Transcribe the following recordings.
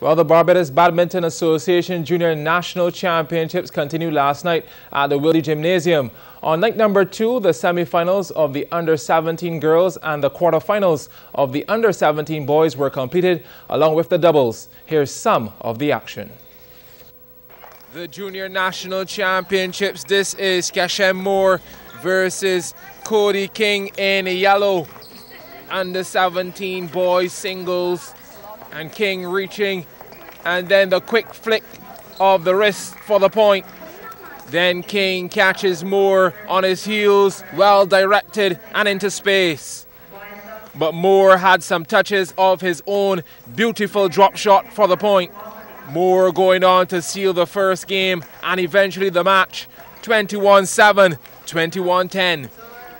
Well, the Barbados Badminton Association Junior National Championships continued last night at the Willie Gymnasium. On night number 2, the semi-finals of the under-17 girls and the quarter-finals of the under-17 boys were completed, along with the doubles. Here's some of the action. The Junior National Championships. This is Kashem Moore versus Cody King in yellow. Under-17 boys singles. And King reaching, and then the quick flick of the wrist for the point. Then King catches Moore on his heels, well directed and into space. But Moore had some touches of his own, beautiful drop shot for the point. Moore going on to seal the first game and eventually the match. 21-7, 21-10.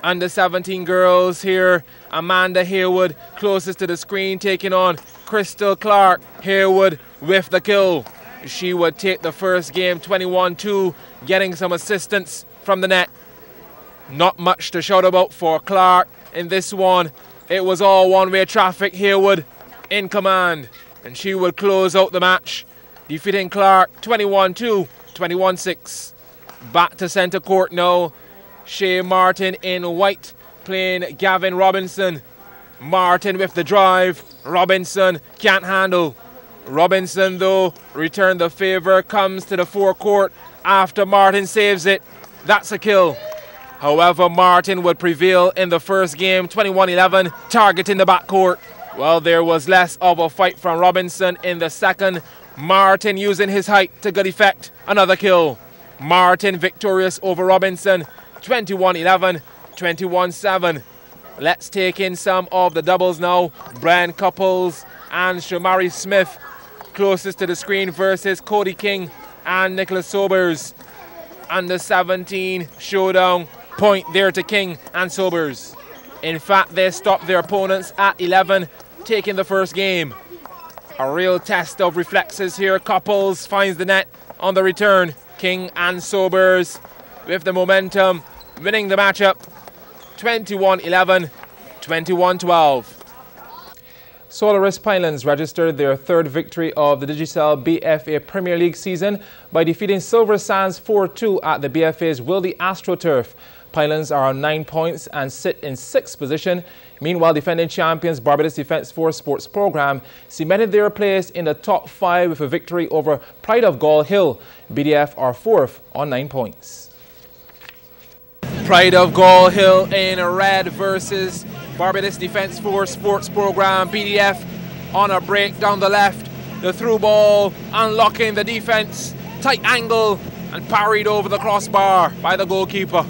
Under-17 girls here, Amanda Haywood closest to the screen taking on Crystal Clark. Haywood with the kill. She would take the first game 21-2, getting some assistance from the net. Not much to shout about for Clark in this one. It was all one-way traffic. Haywood in command, and she would close out the match, defeating Clark 21-2, 21-6. Back to centre court now. Shea Martin in white playing Gavin Robinson. Martin with the drive. Robinson can't handle. Robinson though returned the favour, comes to the forecourt after Martin saves it. That's a kill. However, Martin would prevail in the first game 21-11, targeting the backcourt. Well, there was less of a fight from Robinson in the second. Martin using his height to good effect. Another kill. Martin victorious over Robinson. 21-11, 21-7. Let's take in some of the doubles now. Brian Couples and Shamari Smith closest to the screen versus Cody King and Nicholas Sobers. Under 17 showdown. Point there to King and Sobers. In fact, they stopped their opponents at 11, taking the first game. A real test of reflexes here. Couples finds the net on the return. King and Sobers with the momentum, winning the matchup 21-11, 21-12. Solaris Pinelands registered their third victory of the Digicel BFA Premier League season by defeating Silver Sands 4-2 at the BFA's Wildy AstroTurf. Pinelands are on 9 points and sit in 6th position. Meanwhile, defending champions Barbados Defence Force Sports Programme cemented their place in the top 5 with a victory over Pride of Gall Hill. BDF are 4th on 9 points. Pride of Gall Hill in red versus Barbados Defence Force Sports Programme. BDF on a break down the left. The through ball unlocking the defence. Tight angle and parried over the crossbar by the goalkeeper.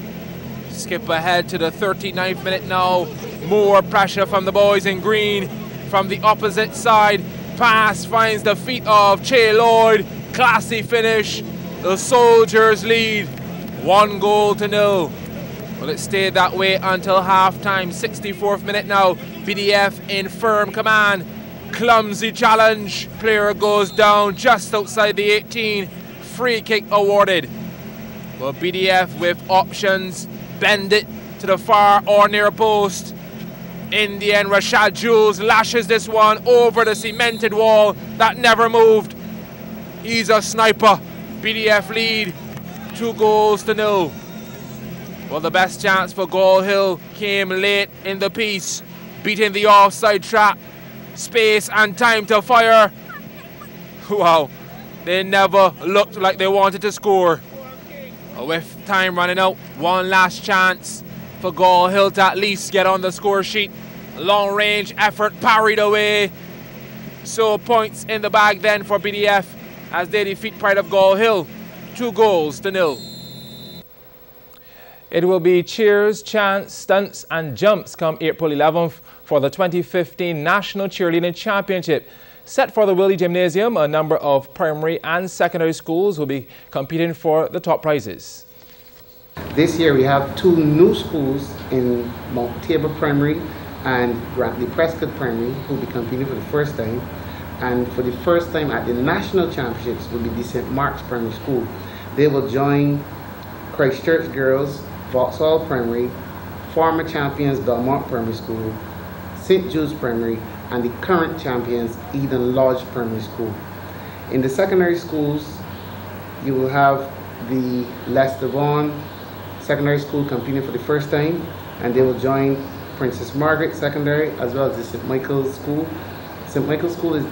Skip ahead to the 39th minute now. More pressure from the boys in green. From the opposite side, pass finds the feet of Che Lloyd. Classy finish. The Soldiers lead 1-0. Well, it stayed that way until half-time. 64th minute now. BDF in firm command. Clumsy challenge. Player goes down just outside the 18. Free kick awarded. Well, BDF with options. Bend it to the far or near post. In the end, Rashad Jules lashes this one over the cemented wall that never moved. He's a sniper. BDF lead 2-0. Well, the best chance for Gall Hill came late in the piece, beating the offside trap. Space and time to fire. Wow, they never looked like they wanted to score. With time running out, one last chance for Gall Hill to at least get on the score sheet. Long range effort parried away. So points in the bag then for BDF as they defeat Pride of Gall Hill 2-0. It will be cheers, chants, stunts and jumps come April 11th for the 2015 National Cheerleading Championship. Set for the Willie Gymnasium, a number of primary and secondary schools will be competing for the top prizes. This year we have 2 new schools in Mount Tabor Primary and Grantley Prescott Primary who will be competing for the first time. And for the first time at the National Championships will be the St. Mark's Primary School. They will join Christchurch Girls, Vauxhall Primary, former champions Belmont Primary School, St. Jude's Primary, and the current champions Eden Lodge Primary School. In the secondary schools, you will have the Leicester Vaughan Secondary School competing for the first time, and they will join Princess Margaret Secondary as well as the St. Michael's School. St. Michael's School is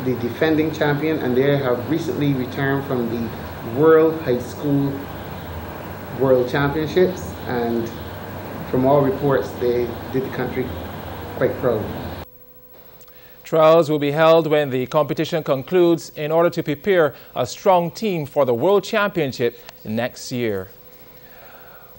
the defending champion, and they have recently returned from the World High School World Championships, and from all reports they did the country quite proud. Trials will be held when the competition concludes in order to prepare a strong team for the World Championship next year.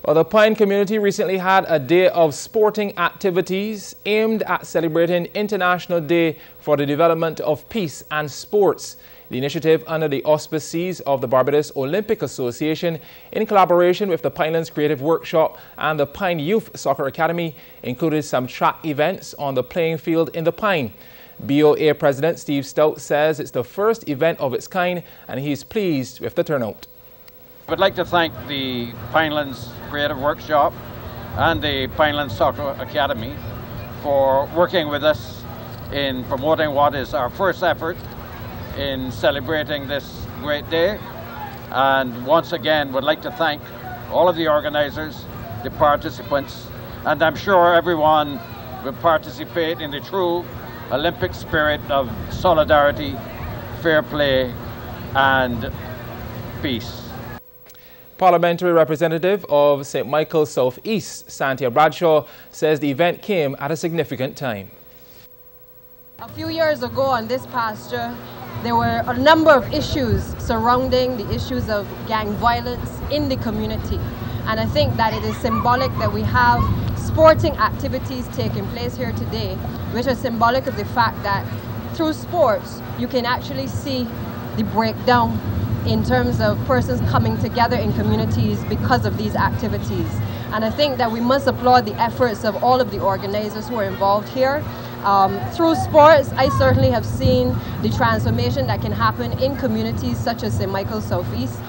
Well, the Pine community recently had a day of sporting activities aimed at celebrating International Day for the Development of Peace and Sports. The initiative, under the auspices of the Barbados Olympic Association in collaboration with the Pinelands Creative Workshop and the Pine Youth Soccer Academy, included some track events on the playing field in the Pine. BOA President Steve Stout says it's the first event of its kind and he's pleased with the turnout. I would like to thank the Pinelands Creative Workshop and the Pinelands Soccer Academy for working with us in promoting what is our first effort in celebrating this great day. And once again, would like to thank all of the organizers, the participants, and I'm sure everyone will participate in the true Olympic spirit of solidarity, fair play, and peace. Parliamentary representative of St. Michael's South East, Santia Bradshaw, says the event came at a significant time. A few years ago on this pasture, there were a number of issues surrounding the issues of gang violence in the community. And I think that it is symbolic that we have sporting activities taking place here today, which are symbolic of the fact that through sports, you can actually see the breakdown in terms of persons coming together in communities because of these activities. And I think that we must applaud the efforts of all of the organizers who are involved here. Through sports, I certainly have seen the transformation that can happen in communities such as St. Michael's South East.